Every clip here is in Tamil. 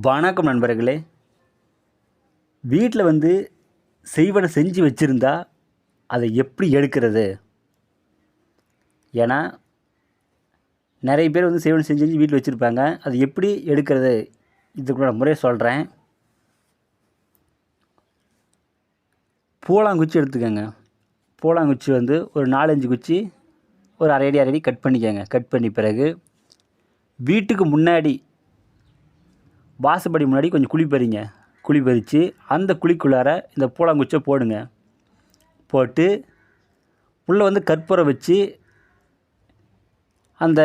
வணக்கம் நண்பர்களே. வீட்டில் செய்வன செஞ்சு வச்சுருந்தா அதை எப்படி எடுக்கிறது? ஏன்னா நிறைய பேர் செய்வன செஞ்சு செஞ்சு வீட்டில் வச்சுருப்பாங்க. அது எப்படி எடுக்கிறது? இதுக்கு நான் முறையை சொல்கிறேன். பூலாங்குச்சி எடுத்துக்கோங்க. பூலாங்குச்சி ஒரு 4-5 குச்சி ஒரு அரை அடி கட் பண்ணிக்கோங்க. கட் பண்ணி பிறகு வீட்டுக்கு முன்னாடி வாசப்படி முன்னாடி கொஞ்சம் குழி பறிங்க. குழி பறித்து அந்த குழிக்குள்ளார இந்த பூலாங்குச்சியை போடுங்க. போட்டு உள்ளே கற்பூரம் வச்சு அந்த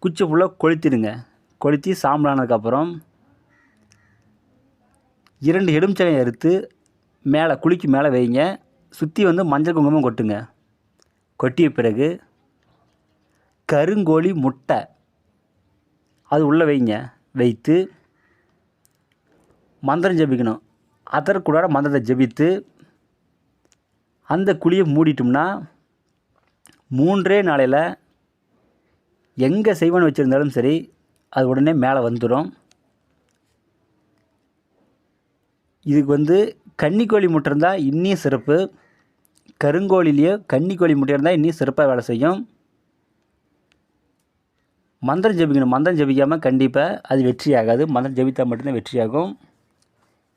குச்சி ஃபுல்லாக கொளுத்திடுங்க. கொளுத்தி சாம்பலானதுக்கப்புறம் 2 எலுமிச்சங்காய் அறுத்து மேலே குழிக்கு மேலே வைங்க. சுற்றி மஞ்சள் குங்குமம் கொட்டுங்க. கொட்டிய பிறகு கருங்கோழி முட்டை அது உள்ளே வைங்க. வைத்து மந்திரம் ஜபிக்கணும். அதற்குள்ளார மந்திரத்தை ஜபித்து அந்த குழியை மூடிட்டோம்னா 3 நாளையில் எங்கே செய்வன வச்சுருந்தாலும் சரி அது உடனே மேலே வந்துடும். இதுக்கு கன்னிக்கோழி முட்டை இருந்தால் இன்னும் சிறப்பு. கருங்கோழிலேயே கன்னிக்கோழி முட்டை இருந்தால் இன்னும் சிறப்பாக வேலை செய்யும். மந்திரம் ஜபிக்கணும். மந்திரம் ஜபிக்காமல் கண்டிப்பாக அது வெற்றி ஆகாது. மந்திரம் ஜபித்தால் மட்டும்தான் வெற்றியாகும்.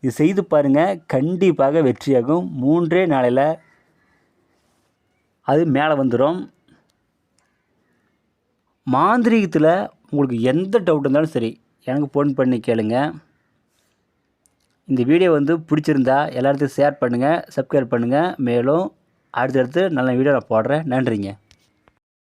இது செய்து பாருங்கள், கண்டிப்பாக வெற்றியாகும். 3 நாளையில் அது மேலே வந்துடும். மாந்திரீகத்தில் உங்களுக்கு எந்த டவுட் இருந்தாலும் சரி எனக்கு ஃபோன் பண்ணி கேளுங்க. இந்த வீடியோ பிடிச்சிருந்தா எல்லாத்துக்கும் ஷேர் பண்ணுங்கள், சப்ஸ்கிரைப் பண்ணுங்கள். மேலும் அடுத்தடுத்து நல்ல வீடியோ நான் போடுறேன். நன்றிங்க.